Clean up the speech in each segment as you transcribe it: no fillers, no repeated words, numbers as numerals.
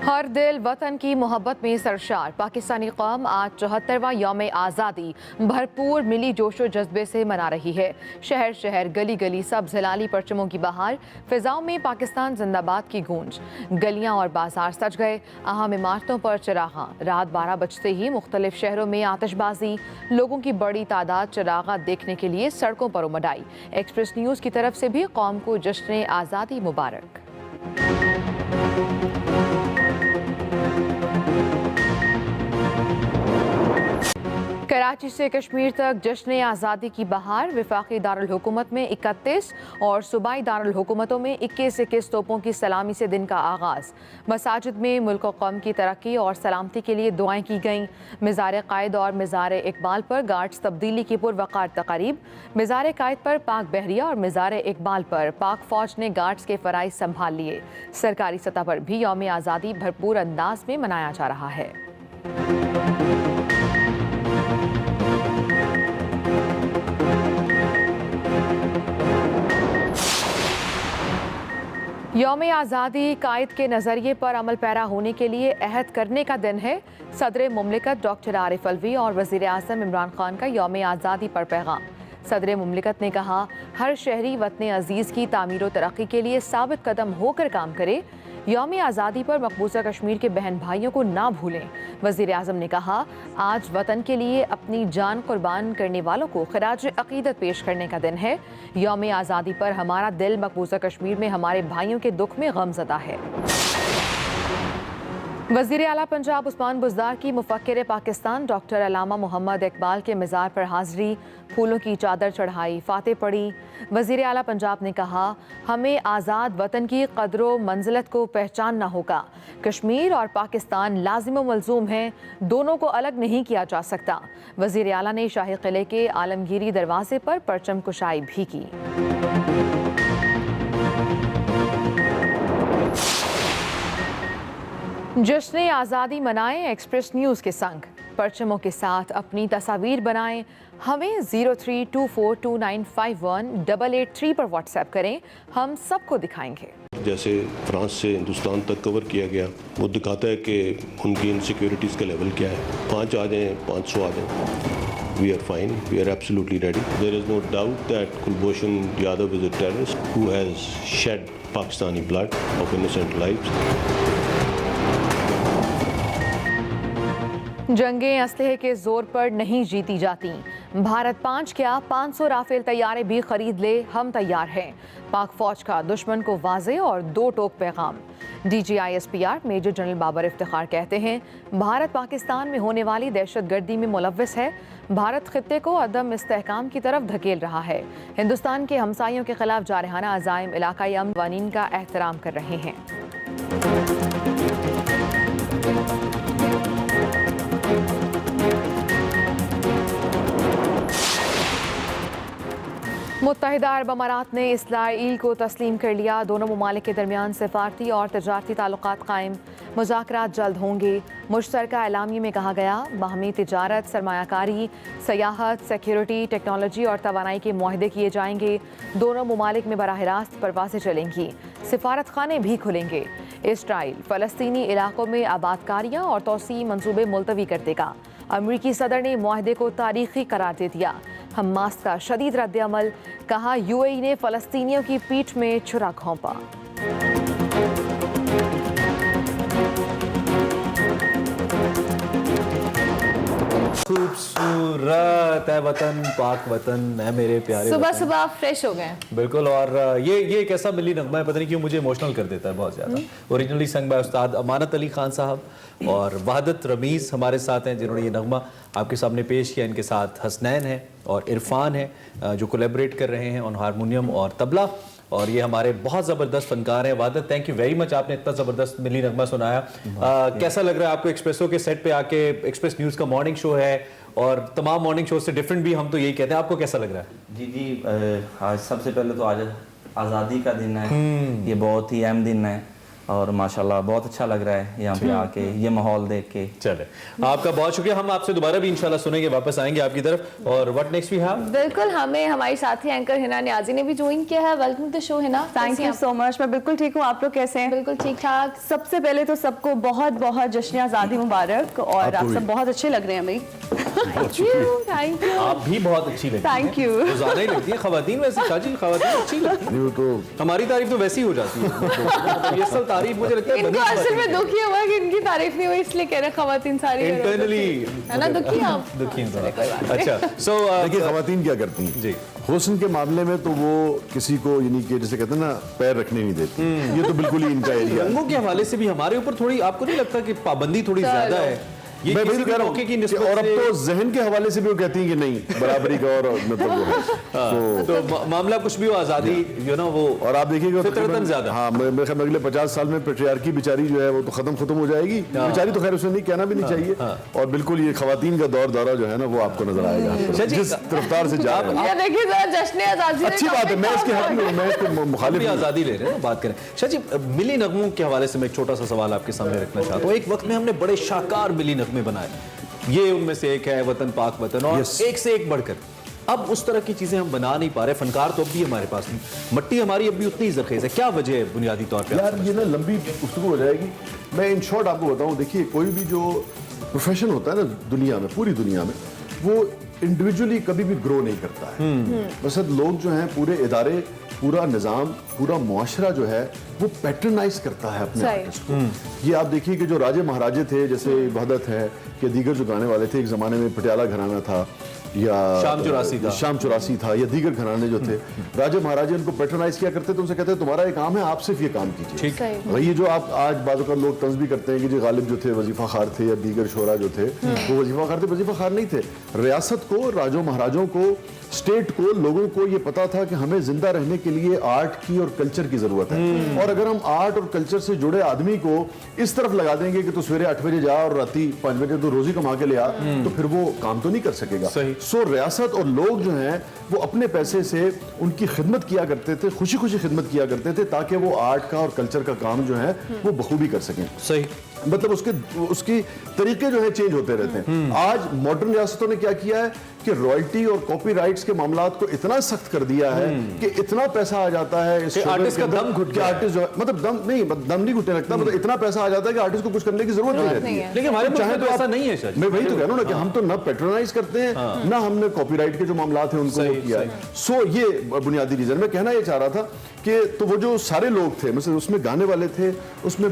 हर दिल वतन की मोहब्बत में सरशार पाकिस्तानी कौम आज 74वां यौम आज़ादी भरपूर मिली जोशो जज्बे से मना रही है। शहर शहर गली गली सब हिलाली परचमों की बहार, फिजाओं में पाकिस्तान जिंदाबाद की गूंज। गलियां और बाजार सज गए, अहम इमारतों पर चिरागा। रात 12 बजते ही मुख्तलिफ शहरों में आतिशबाजी, लोगों की बड़ी तादाद चिरागा देखने के लिए सड़कों पर उमड़ आई। एक्सप्रेस न्यूज़ की तरफ से भी कौम को जश्न आज़ादी मुबारक। कराची से कश्मीर तक जश्न आज़ादी की बहार। वफाकी दारुल हुकूमत में 31 और सूबाई दारुल हुकूमतों में 21 तोपों की सलामी से दिन का आगाज़। मसाजिद में मुल्क और कौम की तरक्की और सलामती के लिए दुआएं की गईं। मज़ार कायद और मज़ार इकबाल पर गार्ड्स तब्दीली की पुरवकार तक़रीब। मज़ार कायद पर पाक बहरिया और मज़ार इकबाल पर पाक फ़ौज ने गार्ड्स के फ़राइज़ संभाल लिए। सरकारी सतह पर भी यौम आज़ादी भरपूर अंदाज में मनाया जा रहा है। यौम आज़ादी कायद के नज़रिए पर अमल पैरा होने के लिए अहद करने का दिन है। सदर मुमलिकत डॉक्टर आरिफ अलवी और वज़ीर आज़म इमरान खान का यौम आज़ादी पर पैगाम। सदर मुमलिकत ने कहा, हर शहरी वतन अजीज़ की तामीर व तरक्की के लिए साबित कदम होकर काम करे। यौम आज़ादी पर मकबूजा कश्मीर के बहन भाइयों को ना भूलें। वज़ीर आज़म ने कहा, आज वतन के लिए अपनी जान कुर्बान करने वालों को खिराज अक़ीदत पेश करने का दिन है। यौम आज़ादी पर हमारा दिल मकबूजा कश्मीर में हमारे भाइयों के दुख में गमज़दा है। वज़ीर आला पंजाब उस्मान बुज़दार की मुफ़क्किर पाकिस्तान डॉक्टर अल्लामा मोहम्मद इकबाल के मज़ार पर हाज़री, फूलों की चादर चढ़ाई, फ़ाते पढ़ी। वज़ीर आला पंजाब ने कहा, हमें आज़ाद वतन की क़द्र मंज़िलत को पहचानना होगा। कश्मीर और पाकिस्तान लाज़िम व मलज़ूम हैं, दोनों को अलग नहीं किया जा सकता। वज़ीर आला ने शाही किले के आलमगीरी दरवाज़े पर परचम कुशाई भी की। जश्न आज़ादी मनाएं एक्सप्रेस न्यूज़ के संग। परचमों के साथ अपनी तस्वीर बनाएं। हमें 032429518883 पर व्हाट्सएप करें, हम सबको दिखाएंगे। जैसे फ्रांस से हिंदुस्तान तक कवर किया गया, वो दिखाता है कि उनकी इनसिक्योरिटीज़ का लेवल क्या है। 5 आ जाएँ, 500 आ जाएँ, we are fine, we are absolutely ready. There is no doubt that Kulbhushan Yadav is a terrorist who has shed Pakistani blood of innocent lives. जंगें असलहे के जोर पर नहीं जीती जाती। भारत 5 क्या 500 राफेल तैयारे भी खरीद ले, हम तैयार हैं। पाक फौज का दुश्मन को वाज़े और 2 टोक पैगाम। DGISPR major general Babar Iftikhar कहते हैं, भारत पाकिस्तान में होने वाली दहशतगर्दी में मुलव्वस है। भारत खित्ते को अदम इस्तेहकाम की तरफ धकेल रहा है। हिंदुस्तान के हमसायों के खिलाफ जारहाना अज़ाइम इलाकाई अमन कानून का एहतराम कर रहे हैं। मुत्तहिदा अरब अमारात ने इसराइल को तस्लीम कर लिया। दोनों ममालिक के दरमियान सिफारती और तजारती ताल्लुकात कायम। मुज़ाकरात जल्द होंगे। मुश्तरका एलामिये में कहा गया, बाहमी तिजारत, सरमायाकारी, सयाहत, सिक्योरिटी, टेक्नोलॉजी और तवानाई के मुआहदे किए जाएंगे। दोनों ममालिक में बराह रास्त परवाज़ें चलेंगी। सिफारत खाने भी खुलेंगे। इसराइल फ़लस्तीनी इलाकों में आबादकारियाँ और तोसी मंसूबे मुलतवी कर देगा। अमरीकी सदर ने मुआहदे को तारीखी करार दे दिया। हमास का शदीद रद्द अमल, कहा UAE ने फ़लस्तीनियों की पीठ में छुरा घोंपा। खूबसूरत है वतन, पाक वतन है मेरे प्यारे। सुबह सुबह फ्रेश हो गए। बिल्कुल। और ये एक ऐसा मिली नगमा है, पता नहीं क्यों मुझे इमोशनल कर देता है बहुत ज़्यादा। ओरिजिनली संग बाय उस्ताद अमानत अली खान साहब और वहादत रमीज़ हमारे साथ हैं, जिन्होंने ये नगमा आपके सामने पेश किया। इनके साथ हसनैन है और इरफान है जो कोलैबोरेट कर रहे हैं ऑन हारमोनियम और तबला। और ये हमारे बहुत ज़बरदस्त फनकार हैं। Wahdat, thank you very much, आपने इतना ज़बरदस्त मिली नगमा सुनाया। कैसा लग रहा है आपको एक्सप्रेसो के सेट पे आके? एक्सप्रेस न्यूज़ का मॉर्निंग शो है और तमाम मॉर्निंग शो से डिफरेंट भी हम तो यही कहते हैं। आपको कैसा लग रहा है? जी, आज सबसे पहले तो आज आज़ादी का दिन है। ये बहुत ही अहम दिन है और माशाल्लाह बहुत अच्छा लग रहा है यहाँ पे आके, ये माहौल देख के। चले, आपका बहुत शुक्रिया। हम आपसे दोबारा भी इंशाल्लाह सुनेंगे, वापस आएंगे आपकी तरफ। और व्हाट नेक्स्ट वी हैव? बिल्कुल, हमें हमारी साथी एंकर हिना नियाजी ने भी ज्वाइन किया है। Welcome to show Hina. Thank you so much. मैं बिल्कुल ठीक हूँ, आप लोग कैसे हैं? बिल्कुल ठीक ठाक। सबसे पहले तो सबको बहुत बहुत जश्न आज़ादी मुबारक, और आप सब बहुत अच्छे लग रहे हैं भाई। Thank you. आप भी बहुत अच्छी लगती हैं। Thank you. रोजाना ही लगती है खवातीन, वैसे शाजी खवातीन अच्छी लगती है। नहीं, वो तो हमारी तारीफ तो वैसी हो जाती है। मतलब ये सब तारीफ मुझे लगता है इनको बनी असल में खवातीन दुखी हुआ कि इनकी तारीफ नहीं हुई, इसलिए कह रहे खवातीन सारी इंटरनली है ना दुखी आप। दुखी हैं। अच्छा, सो देखिए खवातीन क्या करती हैं जी। हुस्न के मामले में तो वो किसी को यानी कि जैसे कहते हैं ना पैर रखने नहीं देती, ये तो बिल्कुल ही इनका एरिया है। रंगों के हवाले से भी हमारे ऊपर थोड़ी, आपको नहीं लगता कि पाबंदी थोड़ी ज्यादा है? ये मैं किसी वही भी कह रहा हूँ मौके की कि निस्बत और अब से- तो जहन के हवाले से भी वो कहती हैं कि नहीं बराबरी का और मतलब वो है तो मामला कुछ भी हो, आजादी यू नो वो, और आप देखिएगा फितरतन ज्यादा। हाँ मेरे ख्याल में अगले 50 साल में पेट्रियार्की बेचारी जो है वो तो खत्म हो जाएगी। बेचारी तो खैर उसे नहीं कहना भी नहीं चाहिए। और बिल्कुल ये खवातीन का दौरा जो है ना वो आपको नजर आएगा जिस रफ्तार से जा रहे हैं। ये देखिए जरा जश्न आज़ादी। अच्छी बात है, मैं इसके हक में हूं, मैं इसके हम मुखालिफ भी हूं। आजादी ले रहे हैं, बात करें। शाह जी, मिली नगमों के हवाले से मैं एक छोटा सा सवाल आपके सामने रखना चाहता हूँ। एक वक्त में हमने बड़े शानदार मिली नगमे बनाए, ये उनमें से एक है वतन पाक वतन, और एक से एक बढ़कर अब उस तरह की चीजें हम बना नहीं पा रहे। फनकार तो अब भी हमारे पास नहीं, मट्टी हमारी अब भी उतनी जखेज है। क्या वजह है बुनियादी तौर पे? यार ये ना लंबी गुफ्तगू हो जाएगी, मैं इन शॉर्ट आपको बताऊं। देखिए कोई भी जो प्रोफेशन होता है ना दुनिया में, पूरी दुनिया में, वो इंडिविजुअली कभी भी ग्रो नहीं करता है। बस लोग जो हैं, पूरे इदारे, पूरा निज़ाम, पूरा मुआशरा जो है वो पैटर्नाइज करता है अपने सही। आर्टिस्ट को। ये आप देखिए कि जो राजे महाराजे थे, जैसे वहदत है कि दीगर जो गाने वाले थे, एक ज़माने में पटियाला घराना था या शाम चौरासी था या दीगर घराने जो थे, राजे महाराजे उनको पैटर्नाइज किया करते थे। उनसे कहते तुम्हारा ये काम है, आप सिर्फ ये काम कीजिए। सही। ये जो आप आज बाज़ औक़ात लोग तंज़ भी करते हैं कि जो गालिब जो थे वजीफा खार थे या दीगर शोरा जो थे वो वजीफा खार थे, वजीफा खार नहीं थे। रियासत को, राजों महाराजों को, स्टेट को, लोगों को ये पता था कि हमें जिंदा रहने के लिए आर्ट की और कल्चर की जरूरत है। और अगर हम आर्ट और कल्चर से जुड़े आदमी को इस तरफ लगा देंगे कि तू सवेरे 8 बजे जा और राती 5 बजे तो रोजी कमा के ले आ, तो फिर वो काम तो नहीं कर सकेगा। सो रियासत और लोग जो हैं वो अपने पैसे से उनकी खिदमत किया करते थे, खुशी खुशी खिदमत किया करते थे, ताकि वो आर्ट का और कल्चर का काम जो है वो बखूबी कर सकें। सही, मतलब उसकी तरीके जो है चेंज होते रहते हैं। आज मॉडर्न रियासतों ने क्या किया है कि रॉयल्टी और कॉपीराइट्स के मामलात को इतना सख्त कर दिया है कि इतना पैसा आ जाता है इस आर्टिस्ट का दम घुट गया। आर्टिस्ट जो है, मतलब दम नहीं घुटने लगता, मतलब इतना पैसा आ जाता है कि आर्टिस्ट को कुछ करने की जरूरत नहीं रहती है। लेकिन हमारे चाहे तो ऐसा आप- नहीं है शायद। मैं वही तो कह रहा हूं ना कि हम तो ना पेट्रोनाइज करते हैं ना हमने कॉपीराइट के जो मामलात हैं उनको वो किया है। सो ये बुनियादी रीजन। मैं कहना ये चाह रहा था कि तो वो जो सारे लोग थे, मतलब उसमें गाने वाले थे, उसमें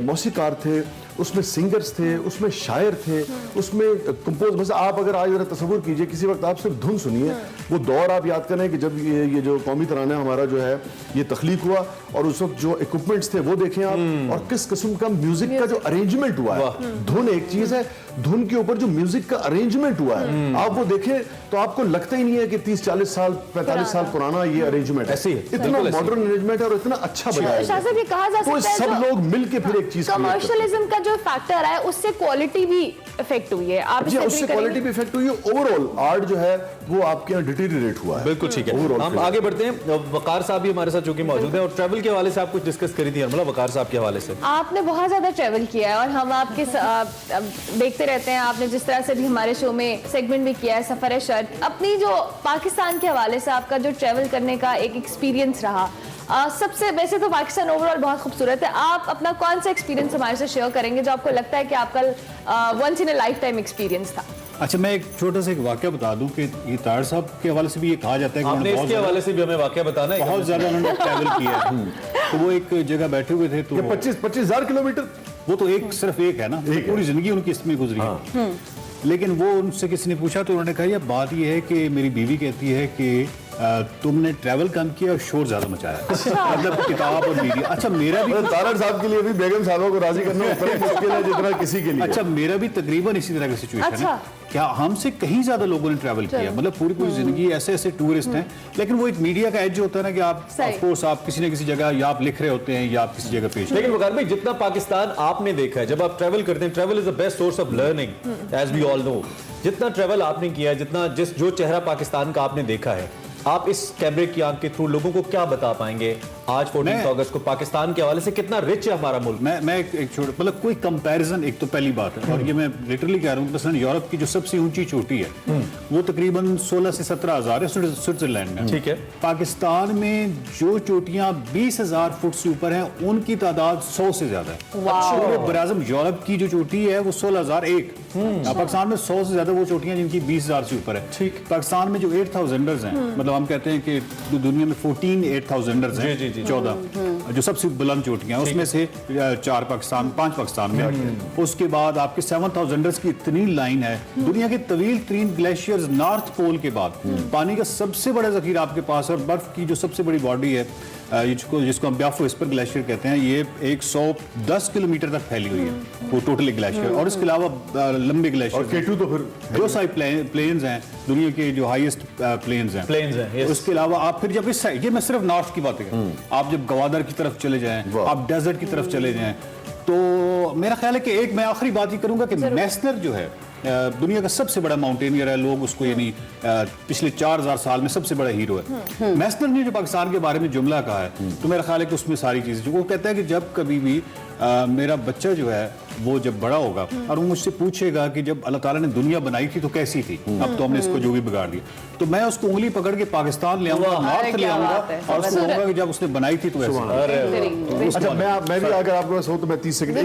मौसीकार थे, उसमें सिंगर्स थे, उसमें शायर थे, उसमें कंपोज। मतलब आप अगर आज जरा तस्वुर कीजिए, किसी वक्त आप सिर्फ धुन सुनिए, वो दौर आप याद करें कि जब ये जो कौमी तराना हमारा जो है ये तख्लीक हुआ, और उस वक्त जो इक्विपमेंट्स थे वो देखें आप, और किस किस्म का म्यूजिक का जो अरेंजमेंट हुआ है। धुन एक चीज है, धुन के ऊपर जो म्यूजिक का अरेंजमेंट हुआ है आप वो देखें तो आपको लगता ही नहीं है कि 30-40 साल 45 साल पुराना ये अरेंजमेंट ऐसे ही है, इतना बिल्कुल ऐसे ही। मॉडर्न अरेंजमेंट है और इतना अच्छा बनाया शाह साहब, ये कहा जा तो सकता है सब जो लोग मिलके फिर एक चीज कमर्शियलिज्म का जो फैक्टर है उससे क्वालिटी भी इफेक्ट हुई है। आप जी इससे उससे agree क्वालिटी करेंगे? भी इफेक्ट हुई है। ओवरऑल आर्ट जो है वो आपके यहाँ डिटीरियरेट हुआ है। बिल्कुल ठीक है। Overall हम figure। आगे बढ़ते हैं। वकार साहब भी हमारे साथ चूंकि मौजूद हैं, और ट्रैवल के हवाले से आप कुछ डिस्कस करी थी मतलब वकार साहब के हवाले से। आपने बहुत ज़्यादा ट्रैवल किया है और हम आपके देखते रहते हैं। आपने जिस तरह से भी हमारे शो में सेगमेंट भी किया है सफ़र शर्त, अपनी जो पाकिस्तान के हवाले से आपका जो ट्रैवल करने का एक एक्सपीरियंस रहा, सबसे वैसे तो पाकिस्तान ओवरऑल बहुत खूबसूरत है, आप अपना कौन सा एक्सपीरियंस हमारे साथ शेयर करेंगे जो आपको लगता है कि आपका once in a lifetime experience था? अच्छा, मैं एक छोटा सा एक वाकया बता दूं कि ये तार साहब के हवाले से भी ये कहा जाता है कि आपने उन्होंने इसके हवाले से भी हमें वाकया बताना है। बहुत ज्यादा उन्होंने ट्रैवल किया है। तो वो एक जगह बैठे हुए थे तो 25,000 किलोमीटर वो तो एक सिर्फ एक है ना, पूरी जिंदगी उनकी इसमें गुजरी है। लेकिन वो उनसे किसी ने पूछा तो उन्होंने कहा यार बात ये है कि मेरी बीवी कहती है कि तुमने ट्रैवल कम किया और शोर ज्यादा मचाया, मतलब किताब और मीडिया। अच्छा मेरा भी तारड़ साहब के लिए भी बेगम साहबों को राजी करना उतना ही मुश्किल है जितना किसी के लिए। अच्छा मेरा भी तकरीबन इसी तरह का सिचुएशन अच्छा। है। क्या हमसे कहीं ज्यादा लोगों ने ट्रैवल किया, मतलब पूरी पूरी जिंदगी ऐसे ऐसे टूरिस्ट हैं। लेकिन वो एक मीडिया का एज जो होता है ना कि आप ऑफ कोर्स आप किसी न किसी जगह या आप लिख रहे होते हैं या आप किसी जगह पेश। लेकिन वकार भाई, जितना पाकिस्तान आपने देखा है, जब आप ट्रैवल करते हैं, travel is the best source of learning as we all know. जितना ट्रैवल आपने किया है, जितना जो चेहरा पाकिस्तान का आपने देखा है, आप इस कैमरे की आंख के थ्रू लोगों को क्या बता पाएंगे आज 14 अगस्त को पाकिस्तान के हवाले से कितना रिच है हमारा मुल्क? मैं एक छोटा मतलब कोई कंपैरिजन, एक तो पहली बात है, और ये मैं लिटरली कह रहा हूँ, मसलन यूरोप की जो सबसे ऊंची चोटी है वो तकरीबन 16 से 17 हज़ार है स्विट्जरलैंड में। ठीक है। पाकिस्तान में जो चोटियां 20,000 फुट से ऊपर हैं उनकी तादाद 100 से ज्यादा है। पूरे बराज़म यूरोप की जो चोटी है वो 16,001। पाकिस्तान में 100 से ज्यादा वो चोटियां जिनकी 20,000 से ऊपर है। ठीक। पाकिस्तान में जो 8,000ers हैं, मतलब हम कहते हैं कि दुनिया में 14 8,000ers हैं, 14 जो सबसे बुलंद चोटियां हैं, उसमें से 5 पाकिस्तान में आती हैं। उसके बाद आपके 7,000ers की इतनी लाइन है। दुनिया के तवील तरीन ग्लेशियर्स नॉर्थ पोल के बाद पानी का सबसे बड़ा जखीरा आपके पास है, और बर्फ की जो सबसे बड़ी बॉडी है जिसको हम ब्याफो विस्पर ग्लेशियर कहते हैं, ये 110 किलोमीटर तक फैली हुई है वो टोटल ग्लेशियर। और इसके अलावा लंबे ग्लेशियर K2 तो फिर जो साइड प्लेन्स हैं, दुनिया के जो हाईएस्ट प्लेन्स हैं, yes. उसके अलावा आप फिर जब इस साइड, ये मैं सिर्फ नॉर्थ की बात कर रहा हूं, आप जब गवादर की तरफ चले जाएं, आप डेजर्ट की तरफ चले जाएं, तो मेरा ख्याल है कि एक मैं आखिरी बात ही करूंगा कि मेसनर जो है दुनिया का सबसे बड़ा माउंटेनियर है, लोग उसको यानी पिछले 4,000 साल में सबसे बड़ा हीरो है। मेसनर ने जो पाकिस्तान के बारे में जुमला कहा है, तो मेरा ख्याल है कि उसमें सारी चीजें, वो कहता है कि जब कभी भी मेरा बच्चा जो है वो जब बड़ा होगा और वो मुझसे पूछेगा कि जब अल्लाह ताला ने दुनिया बनाई थी तो कैसी थी, अब तो हमने इसको जो भी बिगाड़ दिया, तो मैं उसको उंगली पकड़ के पाकिस्तान ले आऊंगा, नॉर्थ ले आऊंगा और उसको कहूंगा कि जब उसने बनाई थी तो ऐसी। अच्छा, मैं भी अगर आपके पास हो तो मैं 30 सेकंड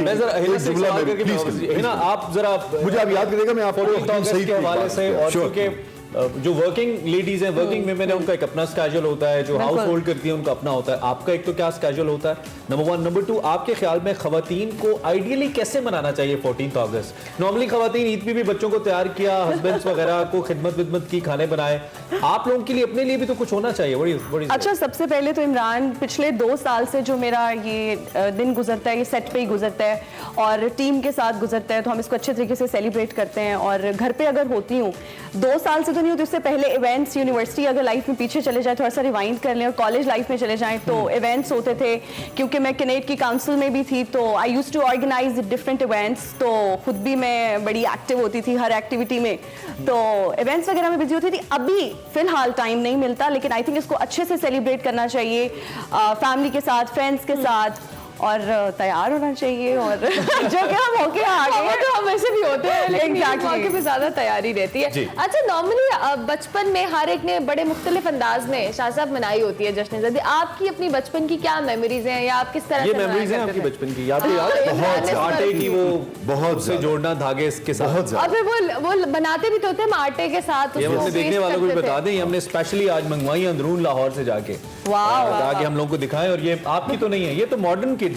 आप जरा मुझे आप याद करेगा, मैं आपको सही के हवाले से, और क्योंकि जो वर्किंग लेडीज हैं, वर्किंग विमेन है, उनका एक अपना स्केड्यूल होता है, जो हाउस होल्ड करती है उनका अपना होता है। आपका एक तो क्या स्केड्यूल होता है, नंबर 1। नंबर 2, आपके ख्याल में खवातीन को आइडियली कैसे मनाना चाहिए 14 अगस्त? नॉर्मली खवातीन ईद पे भी बच्चों को तैयार किया, हस्बैंड्स वगैरह को खिदमत की, खाने बनाए। आप लोगों के लिए अपने लिए भी तो कुछ होना चाहिए। बड़ी अच्छा, सबसे पहले तो इमरान, पिछले 2 साल से जो मेरा ये दिन गुजरता है, ये सेट पे ही गुजरता है और टीम के साथ गुजरता है, तो हम इसको अच्छे तरीके से सेलिब्रेट करते हैं। और घर पे अगर होती हूँ, 2 साल से तो नहीं होती, उससे पहले इवेंट्स, यूनिवर्सिटी अगर लाइफ में पीछे चले जाए, थोड़ा सा रिवाइंड कर लें, और कॉलेज लाइफ में चले जाएं तो इवेंट्स होते थे। क्योंकि मैं कनेट की काउंसिल में भी थी, तो I used to organise different events, तो खुद भी मैं बड़ी एक्टिव होती थी हर एक्टिविटी में, तो इवेंट्स वगैरह में बिजी होती थी। अभी फिलहाल टाइम नहीं मिलता, लेकिन आई थिंक इसको अच्छे से सेलिब्रेट करना चाहिए फैमिली के साथ, फ्रेंड्स के साथ, और तैयार होना चाहिए। और जो क्या मौके आ गए तो हम ऐसे भी होते हैं, लेकिन मौके पे ज्यादा तैयारी रहती है। अच्छा, नॉर्मली बचपन में हर एक ने बड़े मुख्तलिफ अंदाज में शाह साहब मनाई होती है जश्न ज़दी। आपकी अपनी बचपन की क्या मेमोरीज हैं, या आप किस तरह ये से मेमोरीज हैं आपकी बचपन की? याद बहुत आटे की वो बहुत से जोड़ना धागे इसके साथ, और फिर वो बनाते भी तो होते हैं आटे के साथ। ये हमने देखने वालों को भी बता दें, हमने स्पेशली आज मंगवाई अंदरून लाहौर से जाके, ताकि हम लोगों को दिखाएं। और ये आपकी तो नहीं है, ये तो मॉडर्न किड्स हैं।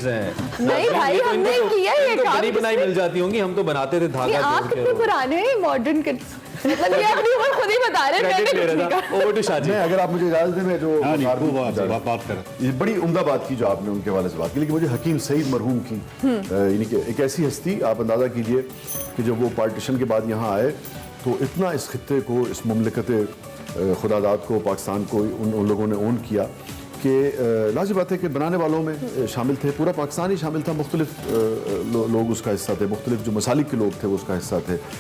नहीं भाई, हमने किया ये काम, बनी बनाई मिल जाती होंगी, हम तो बनाते थे धागा जोड़ के। आप कितने पुराने हैं मॉडर्न किड्स, मतलब ये अपनी उम्र खुद ही बता रहे हैं। Over to Shaji. अगर आप मुझे इजाजत दें, मैं जो बात कर, ये बड़ी उम्दा बात की जो आपने उनके हवाले से बात की, लेकिन मुझे हकीम सईद मरहूम की, यानी कि एक ऐसी हस्ती, आप अंदाजा कीजिए कि जब वो पार्टीशन के बाद यहाँ आए तो इतना इस खित्ते को, इस मुमलिकत खुदादाद को, पाकिस्तान को उन लोगों ने ओन किया कि लाज़िम बात है कि बनाने वालों में शामिल थे, पूरा पाकिस्तान ही शामिल था, मुख्तलिफ लोग उसका हिस्सा थे, मुख्तलिफ जो मसालिक के लोग थे वो उसका हिस्सा थे।